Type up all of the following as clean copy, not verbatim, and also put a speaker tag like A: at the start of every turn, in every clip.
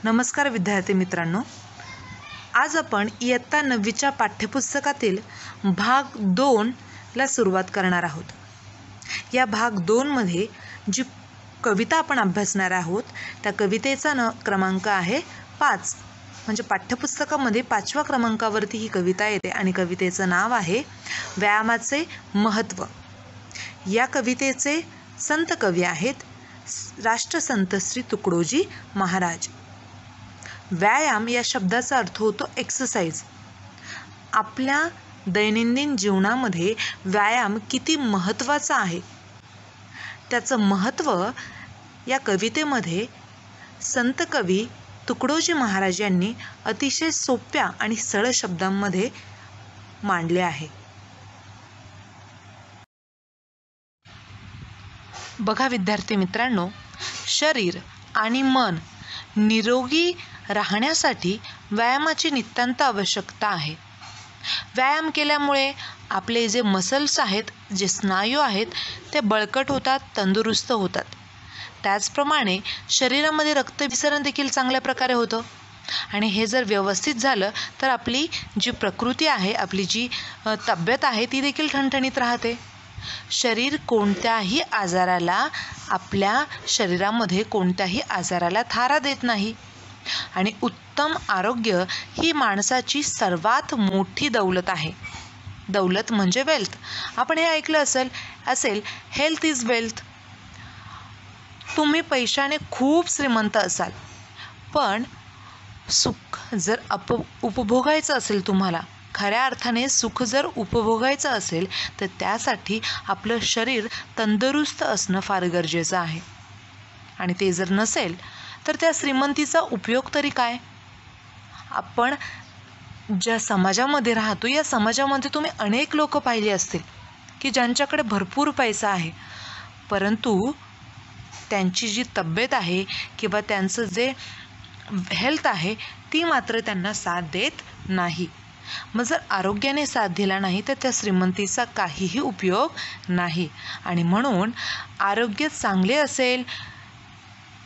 A: नमस्कार विद्यार्थी मित्रांनो, आज आपण इयत्ता 9वीच्या पाठ्यपुस्तकातील भाग 2 ला सुरुवात करणार आहोत। या भाग 2 मध्ये जी कविता आपण अभ्यासणार आहोत त्या कवितेचा क्रमांक आहे 5। म्हणजे पाठ्यपुस्तकामध्ये 5व्या क्रमांकावरती ही कविता येते आणि कवितेचं नाव आहे व्यायामाचे महत्त्व। या कवितेचे संत कवी आहेत राष्ट्रसंत श्री तुकडोजी महाराज। व्यायाम या शब्दाचा अर्थ होतो एक्सरसाइज। आपल्या दैनंदिन जीवनामध्ये व्यायाम किती महत्त्वाचा आहे त्याचं महत्त्व या कवितेमध्ये संत कवी तुकडोजी महाराज यांनी अतिशय सोप्या आणि सरळ शब्दांमध्ये मांडले आहे। बघा विद्यार्थी मित्रांनो, शरीर आणि मन निरोगी राहण्यासाठी व्यायामाची नितांत आवश्यकता आहे। व्यायाम केल्यामुळे आपले जे मसल्स आहेत, जे स्नायू आहेत ते बळकट होतात, तंदुरुस्त होतात। त्याचप्रमाणे शरीरामध्ये रक्तभिसरण देखील चांगल्या प्रकारे होतं आणि हे जर व्यवस्थित झालं तर आपली जी प्रकृती आहे, आपली जी तब्येत आहे ती देखील ठणठणीत राहते। शरीर कोणत्याही आजाराला, आपल्या शरीरामध्ये कोणत्याही आजाराला थारा देत नाही आणि उत्तम आरोग्य ही माणसाची सर्वात मोठी दौलत आहे। दौलत म्हणजे वेल्थ। आपण हे ऐकलं असेल हेल्थ इज वेल्थ। तुम्ही पैशाने खूप श्रीमंत असाल, पण सुख जर उपभोगायचं असेल, तुम्हाला खऱ्या अर्थाने सुख जर उपभोगायचं असेल तर त्यासाठी आपलं शरीर तंदुरुस्त असणं फार गरजेचं आहे। आणि ते जर नसेल तर त्या श्रीमंतीचा उपयोग तरी काय? आपण ज्या समाजामध्ये राहतो या समाजामध्ये तुम्ही अनेक लोक पाहिले असतील की ज्यांच्याकडे भरपूर पैसा आहे, परंतु त्यांची जी तब्येत आहे किंवा त्यांचं जे हेल्थ आहे ती मात्र त्यांना साथ देत नाही। मग जर आरोग्याने साथ दिला नाही तर त्या श्रीमंतीचा काहीही उपयोग नाही। आणि म्हणून आरोग्य चांगले असेल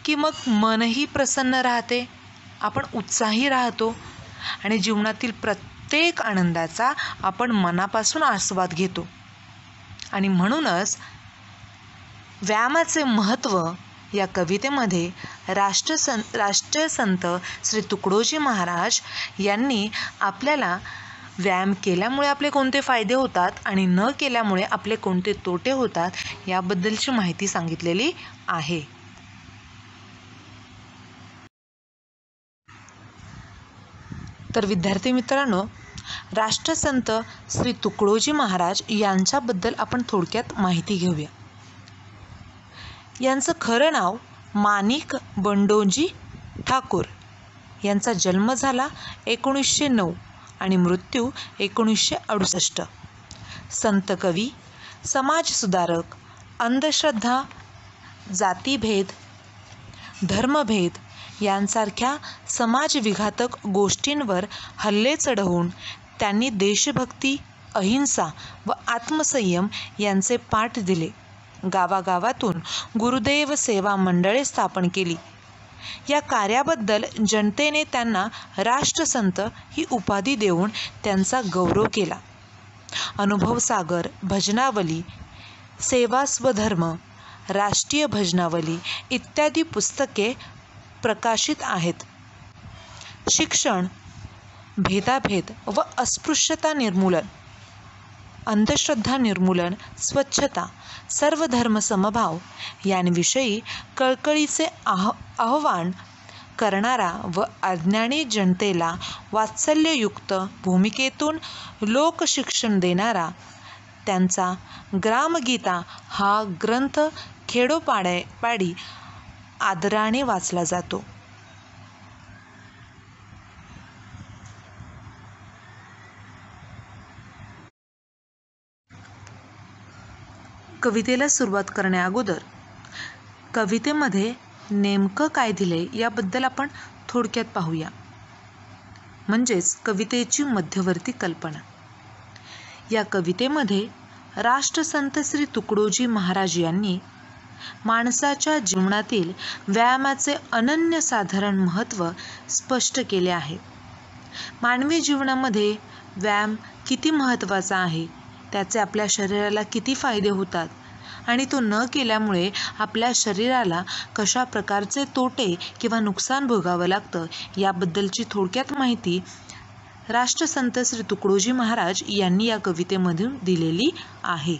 A: की मग मनही प्रसन्न राहते, आपण उत्साही राहतो आणि जीवनातील प्रत्येक आनंदाचा आपण मनापासून आस्वाद घेतो। आणि म्हणूनच व्यायामाचे महत्त्व या कवितेमध्ये राष्ट्रसंत श्री तुकडोजी महाराज यांनी आपल्याला व्यायाम केल्यामुळे आपले कोणते फायदे होतात आणि न केल्यामुळे आपले कोणते तोटे होतात याबद्दलची माहिती सांगितलेली आहे। तर विद्यार्थी मित्रांनो, राष्ट्रसंत श्री तुकडोजी महाराज यांच्याबद्दल आपण थोडक्यात माहिती घेऊया। यांचं खरं नाव माणिक बंडोजी ठाकूर। यांचा जन्म झाला 1909 आणि मृत्यू 1968। संत कवी, समाजसुधारक, अंधश्रद्धा, जातीभेद, धर्मभेद यांसारख्या समाजविघातक गोष्टींवर हल्ले चढवून त्यांनी देशभक्ती, अहिंसा व आत्मसंयम यांचे पाठ दिले। गावागावातून गुरुदेव सेवा मंडळे स्थापन केली। या कार्याबद्दल जनतेने त्यांना राष्ट्रसंत ही उपाधी देऊन त्यांचा गौरव केला। अनुभवसागर, भजनावली, सेवा स्वधर्म, राष्ट्रीय भजनावली इत्यादी पुस्तके प्रकाशित आहेत। शिक्षण, भेदाभेद व अस्पृश्यता निर्मूलन, अंधश्रद्धा निर्मूलन, स्वच्छता, सर्वधर्म समभाव यांविषयी कळकळीचे आवाहन करणारा व अज्ञानी जनतेला वात्सल्ययुक्त भूमिकेतून लोकशिक्षण देणारा त्यांचा ग्रामगीता हा ग्रंथ खेडोपाडी आदराने वाचला जातो। कवितेला सुरुवात करण्याअगोदर कवितेमध्ये नेमकं काय दिले याबद्दल आपण थोडक्यात पाहूया, म्हणजेच कवितेची मध्यवर्ती कल्पना। या कवितेमध्ये राष्ट्रसंत श्री तुकडोजी महाराज यांनी माणसाच्या जीवनातील व्यायामाचे अनन्यसाधारण महत्त्व स्पष्ट केले आहे. मानवी जीवनामध्ये व्यायाम किती महत्त्वाचा आहे, त्याचे आपल्या शरीराला किती फायदे होतात आणि तो न केल्यामुळे आपल्या शरीराला कशा प्रकारचे तोटे किंवा नुकसान भोगावं लागतं, याबद्दलची थोडक्यात माहिती राष्ट्रसंत श्री तुकडोजी महाराज यांनी या कवितेमधून दिलेली आहे.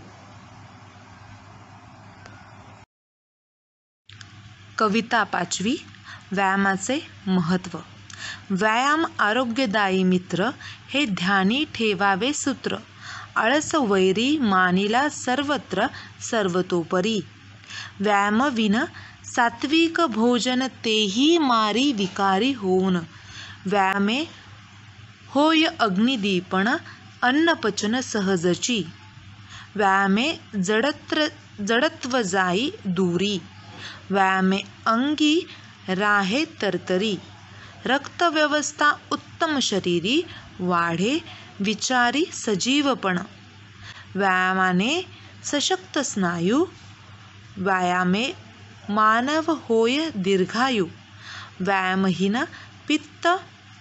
A: कविता 5वी. व्यायामाचे महत्त्व. व्यायाम आरोग्यदायी मित्र, हे ध्यानी ठेवावे सूत्र. आळस वैरी मानिला सर्वत्र सर्वतोपरी. व्यायामविन सात्विक भोजन, तेही मारी विकारी होऊन. व्यायामे होय अग्निदीपण, अन्नपचन सहजची. व्यायामे जडत्व जाई दूरी. व्यायामे अंगी राहे तरतरी. रक्तव्यवस्था उत्तम शरीरी, वाढे विचारी सजीवपण. व्यायामाने सशक्त स्नायू. व्यायामे मानव होय दीर्घायू. व्यायामहीन पित्त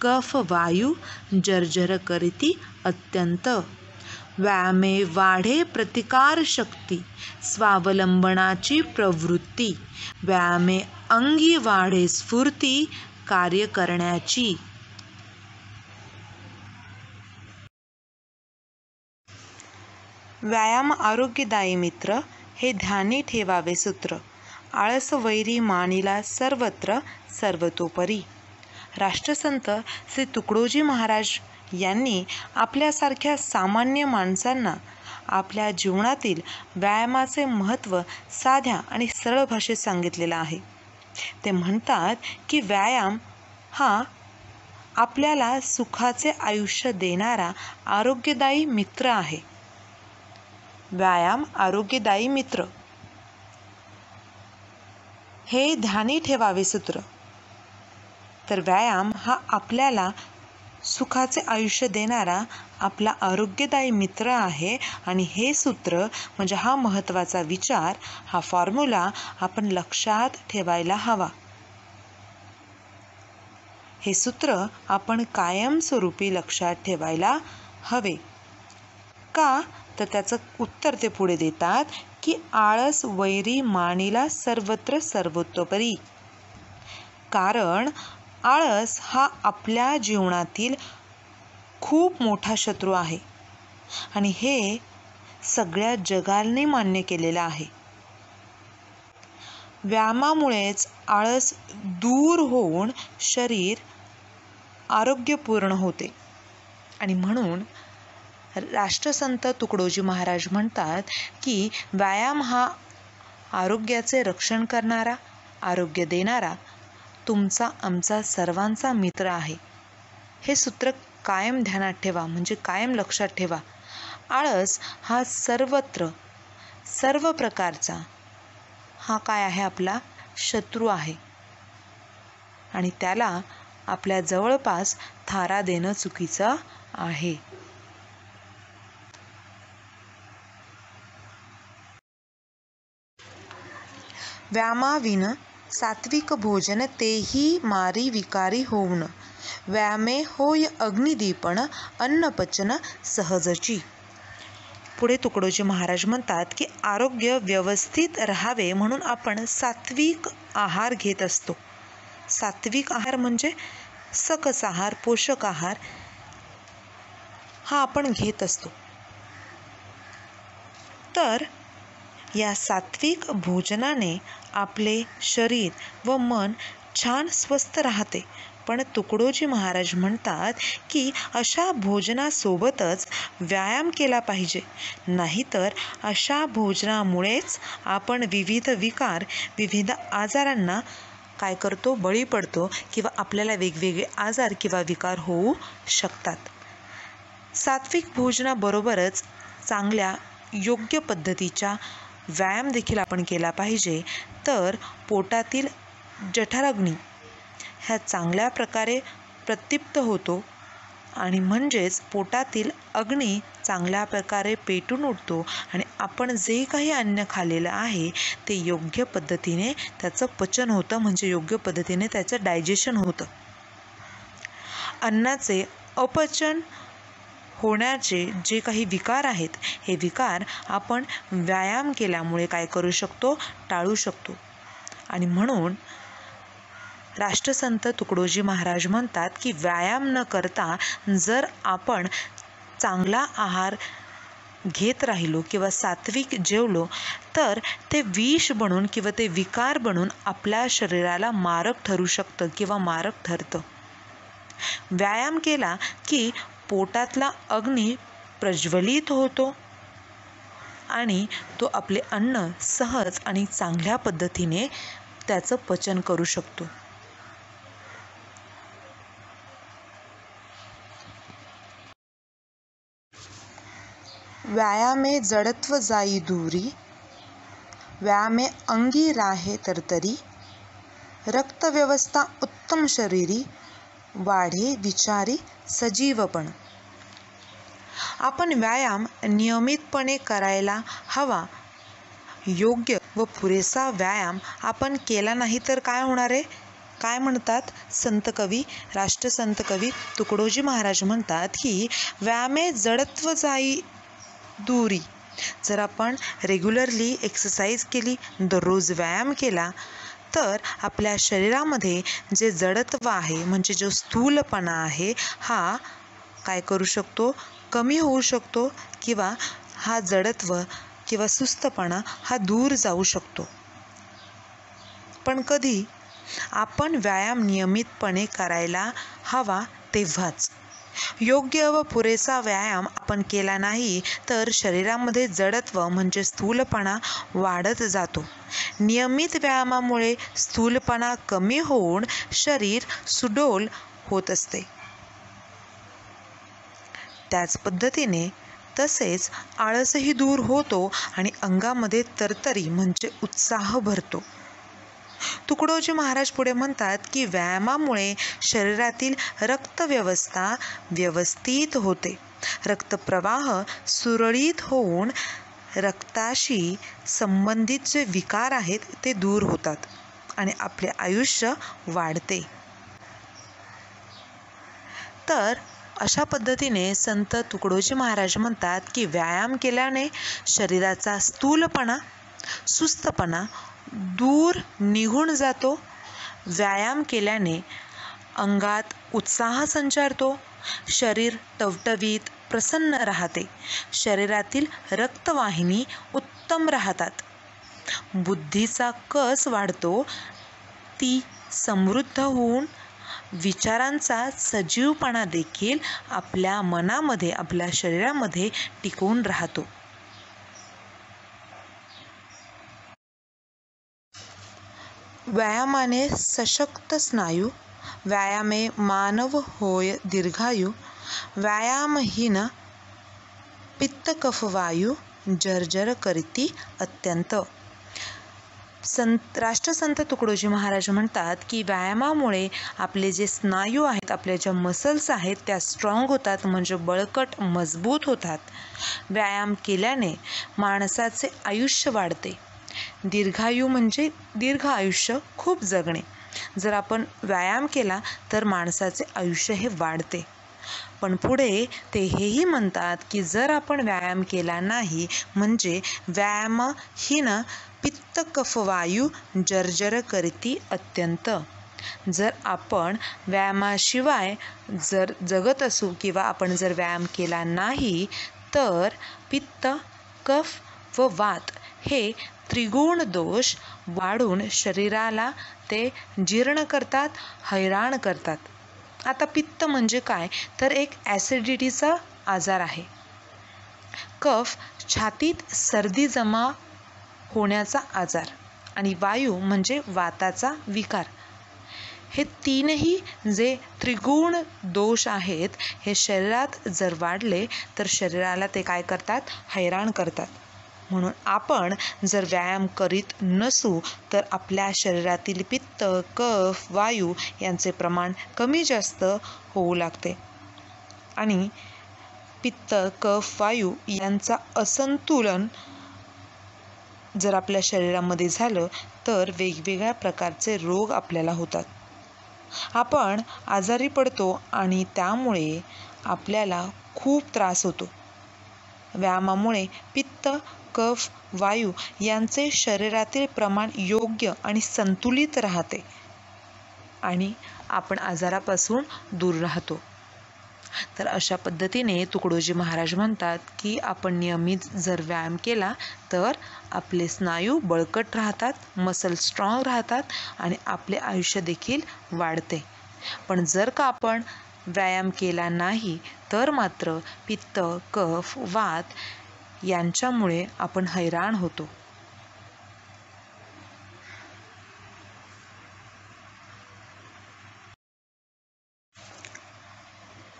A: कफ वायू, जर्जर करीती अत्यंत. व्यायामे वाढे प्रतिकार शक्ती, स्वावलंबनाची प्रवृत्ती. व्यायामे अंगी वाढे स्फूर्ती, कार्य करण्याची. व्यायाम आरोग्यदायी मित्र, हे ध्यानी ठेवावे सूत्र. आळस वैरी मानिला सर्वत्र सर्वतोपरी. राष्ट्रसंत श्री तुकडोजी महाराज यांनी आपल्यासारख्या सामान्य माणसांना आपल्या जीवनातील व्यायामाचे महत्त्व साध्या आणि सरळ भाषेत सांगितलेलं आहे. ते म्हणतात की व्यायाम हा आपल्याला सुखाचे आयुष्य देणारा आरोग्यदायी मित्र आहे. व्यायाम आरोग्यदायी मित्र, हे ध्यानी ठेवावे सूत्र. तर व्यायाम हा आपल्याला सुखाचे आयुष्य देणारा आपला आरोग्यदायी मित्र आहे. आणि हे सूत्र म्हणजे हा महत्त्वाचा विचार, हा फॉर्म्युला आपण लक्षात ठेवायला हवा. हे सूत्र आपण कायमस्वरूपी लक्षात ठेवायला हवे. का तर त्याचं उत्तर ते पुढे देतात की आळस वैरी मानिला सर्वत्र सर्वतोपरी. कारण आळस हा आपल्या जीवनातील खूप मोठा शत्रू आहे आणि हे सगळ्या जगाने मान्य केलेलं आहे. व्यायामामुळेच आळस दूर होऊन शरीर आरोग्यपूर्ण होते. आणि म्हणून राष्ट्रसंत तुकडोजी महाराज म्हणतात की व्यायाम हा आरोग्याचे रक्षण करणारा, आरोग्य देणारा तुमचा आमचा सर्वांचा मित्र आहे. हे सूत्र कायम ध्यानात ठेवा, म्हणजे कायम लक्षात ठेवा. आळस हा सर्वत्र सर्व प्रकारचा हा काय आहे, आपला शत्रू आहे आणि त्याला आपल्या जवळपास थारा देणं चुकीचं आहे. व्यायामाविन सात्विक भोजन, तेही मारी विकारी होऊन. व्यायामे होय अग्निदीपण, अन्नपचन सहजची. पुढे तुकडोजी महाराज म्हणतात की आरोग्य व्यवस्थित राहावे म्हणून आपण सात्विक आहार घेत असतो. सात्विक आहार म्हणजे सकस आहार, पोषक आहार हा आपण घेत असतो. तर या सात्विक भोजनाने आपले शरीर व मन छान स्वस्थ राहते. पण तुकडोजी महाराज म्हणतात की अशा भोजनासोबतच व्यायाम केला पाहिजे, नाहीतर अशा भोजनामुळेच आपण विविध विकार, विविध आजारांना काय करतो, बळी पडतो किंवा आपल्याला वेगवेगळे आजार किंवा विकार होऊ शकतात. सात्विक भोजनाबरोबरच चांगल्या योग्य पद्धतीचा व्यायाम देखील आपण केला पाहिजे. तर पोटातील जठराग्नी ह्या चांगल्या प्रकारे प्रदीप्त होतो आणि म्हणजेच पोटातील अग्नी चांगल्या प्रकारे पेटून उठतो आणि आपण जे काही अन्न खाल्लेलं आहे ते योग्य पद्धतीने त्याचं पचन होतं, म्हणजे योग्य पद्धतीने त्याचं डायजेशन होतं. अन्नाचे अपचन होण्याचे जे काही विकार आहेत, हे विकार आपण व्यायाम केल्यामुळे काय करू शकतो, टाळू शकतो. आणि म्हणून राष्ट्रसंत तुकडोजी महाराज म्हणतात की व्यायाम न करता जर आपण चांगला आहार घेत राहिलो किंवा सात्विक जेवलो तर ते विष बनून किंवा ते विकार बनून आपल्या शरीराला मारक ठरू शकतं किंवा मारक ठरतं. व्यायाम केला की पोटातला अग्नी प्रज्वलित होतो आणि तो आपले अन्न सहज आणि चांगल्या पद्धतीने त्याचं पचन करू शकतो. व्यायामे जडत्व जाई दूरी, व्यायामे अंगी राहे तरतरी, रक्तव्यवस्था उत्तम शरीरी, वाढे विचारी सजीवपण. आपण व्यायाम नियमितपणे करायला हवा. योग्य व पुरेसा व्यायाम आपण केला नाही तर काय होणार आहे? काय म्हणतात राष्ट्रसंत कवी तुकडोजी महाराज म्हणतात की व्यायामे जडत्व जाई दूरी. जर आपण रेग्युलरली एक्सरसाइज केली, दररोज व्यायाम केला तर आपल्या शरीरामध्ये जे जडत्व आहे, म्हणजे जो स्थूलपणा आहे, हा काय करू शकतो, कमी होऊ शकतो किंवा हा जडत्व किंवा सुस्तपणा हा दूर जाऊ शकतो. पण कधी? आपण व्यायाम नियमितपणे करायला हवा तेव्हाच. योग्य व पुरेसा व्यायाम आपण केला नाही तर शरीरामध्ये जडत्व म्हणजे स्थूलपणा वाढत जातो. नियमित व्यायामामुळे स्थूलपणा कमी होऊन शरीर सुडौल होत असते. त्याच पद्धतीने तसेच आळसही दूर होतो आणि अंगामध्ये तरतरी म्हणजे उत्साह भरतो. तुकडोजी महाराज पुढे म्हणतात की व्यायामामुळे शरीरातील रक्तव्यवस्था व्यवस्थित होते. रक्तप्रवाह सुरळीत होऊन रक्ताशी संबंधित जे विकार आहेत ते दूर होतात आणि आपले आयुष्य वाढते. तर अशा पद्धतीने संत तुकडोजी महाराज म्हणतात की व्यायाम केल्याने शरीराचा स्थूलपणा, सुस्तपणा दूर निघून जातो. व्यायाम केल्याने अंगात उत्साह संचारतो, शरीर टवटवीत प्रसन्न राहते, शरीरातील रक्तवाहिनी उत्तम राहतात, बुद्धीचा कस वाढतो, ती समृद्ध होऊन विचारांचा सजीवपणा देखील आपल्या मनामध्ये, आपल्या शरीरामध्ये टिकून राहतो. व्यायामाने सशक्त स्नायू, व्यायामे मानव होय दीर्घायू, व्यायामहीन पित्तकफवायू, जर्जर करीती अत्यंत. राष्ट्रसंत तुकडोजी महाराज म्हणतात की व्यायामामुळे आपले जे स्नायू आहेत, आपल्या ज्या मसल्स आहेत त्या स्ट्रॉंग होतात, म्हणजे बळकट मजबूत होतात. व्यायाम केल्याने माणसाचे आयुष्य वाढते. दीर्घायू म्हणजे दीर्घ आयुष्य, खूप जगणे. जर आपण व्यायाम केला तर माणसाचे आयुष्य हे वाढते. पण पुढे ते हेही म्हणतात की जर आपण व्यायाम केला नाही म्हणजे व्यायामहीन पित्तकफवायू, जर्जर करीती अत्यंत. जर आपण व्यायामाशिवाय जर जगत असू किंवा आपण जर व्यायाम केला नाही तर पित्त, कफ व वात हे त्रिगुण दोष वाढून शरीराला ते जीर्ण करतात, हैराण करतात. आता पित्त म्हणजे काय, तर एक ॲसिडिटीचा आजार आहे. कफ छातीत सर्दी जमा होण्याचा आजार आणि वायू म्हणजे वाताचा विकार. हे तीनही जे त्रिगुण दोष आहेत हे शरीरात जर वाढले तर शरीराला ते काय करतात, हैराण करतात. म्हणून आपण जर व्यायाम करीत नसू तर आपल्या शरीरातील पित्त, कफ, वायू यांचे प्रमाण कमी जास्त होऊ लागते. आणि पित्त, कफ, वायू यांचा असंतुलन जर आपल्या शरीरामध्ये झालं तर वेगवेगळ्या प्रकारचे रोग आपल्याला होतात. आपण आजारी पडतो आणि त्यामुळे आपल्याला खूप त्रास होतो. व्यायामामुळे पित्त, कफ, वायू यांचे शरीरातील प्रमाण योग्य आणि संतुलित राहते आणि आपण आजारापासून दूर राहतो. तर अशा पद्धतीने तुकडोजी महाराज म्हणतात की आपण नियमित जर व्यायाम केला तर आपले स्नायू बळकट राहतात, मसल स्ट्रॉंग राहतात आणि आपले आयुष्य देखील वाढते. पण जर का आपण व्यायाम केला नाही तर मात्र पित्त, कफ, वात यांच्यामुळे आपण हैराण होतो.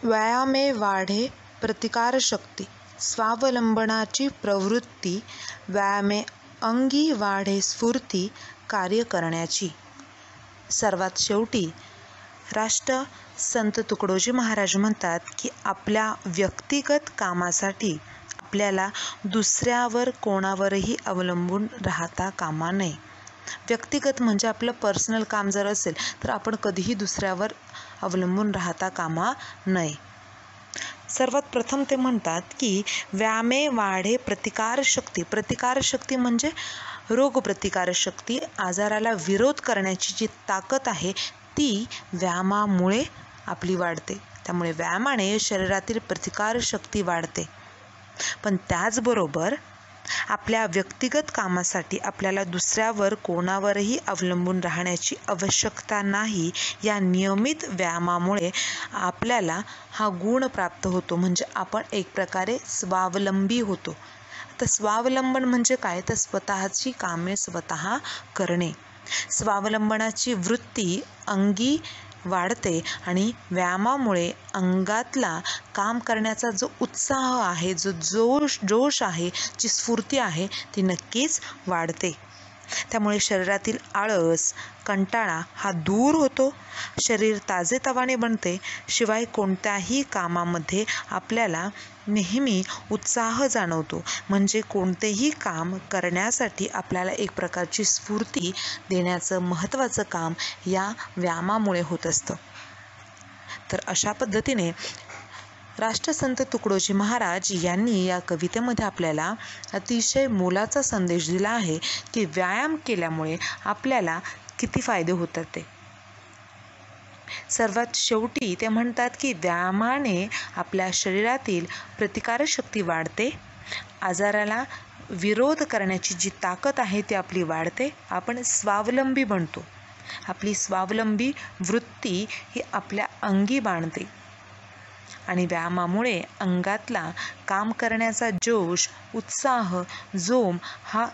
A: व्यायामे वाढे प्रतिकारशक्ती, स्वावलंबनाची प्रवृत्ती. व्यायामे अंगी वाढे स्फूर्ती कार्य करण्याची. सर्वात शेवटी राष्ट्रसंत तुकडोजी महाराज म्हणतात की आपल्या व्यक्तिगत कामासाठी आपल्याला दुसऱ्यावर कोणावरही अवलंबून राहता कामा नये. व्यक्तिगत म्हणजे आपलं पर्सनल काम जर असेल तर आपण कधीही दुसऱ्यावर अवलंबून राहता कामा नये. सर्वात प्रथम ते म्हणतात की व्यायामे वाढे प्रतिकारशक्ती. प्रतिकारशक्ती म्हणजे रोगप्रतिकारशक्ती, आजाराला विरोध करण्याची जी ताकद आहे ती व्यायामामुळे आपली वाढते. त्यामुळे व्यायामाने शरीरातील प्रतिकारशक्ती वाढते. पण त्याचबरोबर आपल्या व्यक्तिगत कामासाठी आपल्याला दुसऱ्यावर कोणावरही अवलंबून राहण्याची आवश्यकता नाही. या नियमित व्यायामामुळे आपल्याला हा गुण प्राप्त होतो, म्हणजे आपण एक प्रकारे स्वावलंबी होतो. तर स्वावलंबन म्हणजे काय, तर स्वतःची कामे स्वतः करणे. स्वावलंबनाची वृत्ती अंगी वाढते आणि व्यायामामुळे अंगातला काम करण्याचा जो उत्साह आहे, जो जोश आहे, जी स्फूर्ती आहे ती नक्कीच वाढते. त्यामुळे शरीरातील आळस, कंटाळा हा दूर होतो, शरीर ताजेतवाने बनते. शिवाय कोणत्याही कामामध्ये आपल्याला नेहमी उत्साह जाणवतो, म्हणजे कोणतेही काम करण्यासाठी आपल्याला एक प्रकारची स्फूर्ती देण्याचं महत्त्वाचं काम या व्यायामामुळे होत असतं. तर अशा पद्धतीने राष्ट्रसंत तुकडोजी महाराज यांनी या कवितेमध्ये आपल्याला अतिशय मोलाचा संदेश दिला आहे की व्यायाम केल्यामुळे आपल्याला किती फायदे होतात ते. सर्वात शेवटी ते म्हणतात की व्यायामाने आपल्या शरीरातील प्रतिकारशक्ती वाढते, आजाराला विरोध करण्याची जी ताकद आहे ती आपली वाढते, आपण स्वावलंबी बनतो. आपली स्वावलंबी वृत्ती ही आपल्या अंगी बाणते आणि व्यायामामुळे अंगातला काम करण्याचा जोश, उत्साह, जोम हा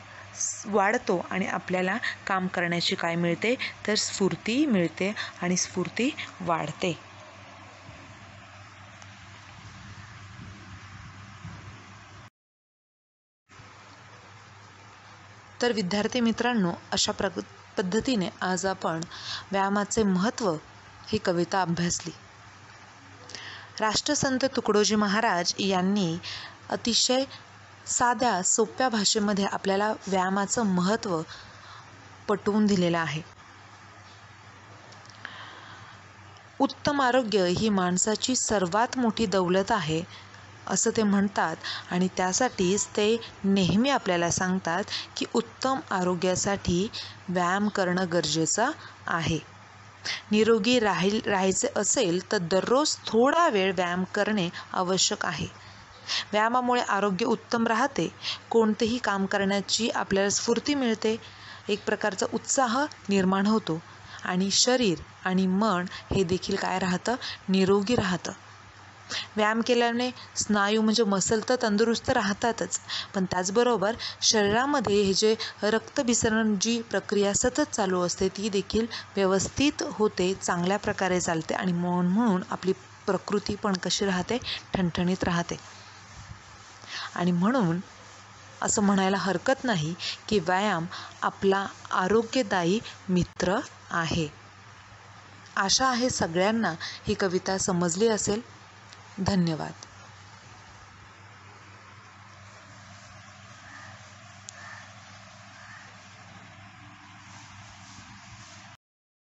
A: वाढतो आणि आपल्याला काम करण्याची काय मिळते, तर स्फूर्ती मिळते आणि स्फूर्ती वाढते. तर विद्यार्थी मित्रांनो, अशा पद्धतीने आज आपण व्यायामाचे महत्त्व ही कविता अभ्यासली. राष्ट्रसंत तुकडोजी महाराज यांनी अतिशय साध्या सोप्या भाषेमध्ये आपल्याला व्यायामाचं महत्त्व पटवून दिलेलं आहे. उत्तम आरोग्य ही माणसाची सर्वात मोठी दौलत आहे असं ते म्हणतात आणि त्यासाठीच ते नेहमी आपल्याला सांगतात की उत्तम आरोग्यासाठी व्यायाम करणं गरजेचं आहे. निरोगी राहायचे असेल तर दररोज थोडा वेळ व्यायाम करणे आवश्यक आहे. व्यायामामुळे आरोग्य उत्तम राहते, कोणतेही काम करण्याची आपल्याला स्फूर्ती मिळते, एक प्रकारचा उत्साह निर्माण होतो आणि शरीर आणि मन हे देखील काय राहतं, निरोगी राहतं. व्यायाम केल्याने स्नायू म्हणजे मसल तर तंदुरुस्त राहतातच, पण त्याचबरोबर शरीरामध्ये हे जे रक्तभिसरण जी प्रक्रिया सतत चालू असते ती देखील व्यवस्थित होते, चांगल्या प्रकारे चालते आणि म्हणून आपली प्रकृती पण कशी राहते, ठणठणीत राहते. आणि म्हणून असं म्हणायला हरकत नाही की व्यायाम आपला आरोग्यदायी मित्र आहे. आशा आहे सगळ्यांना ही कविता समजली असेल. धन्यवाद.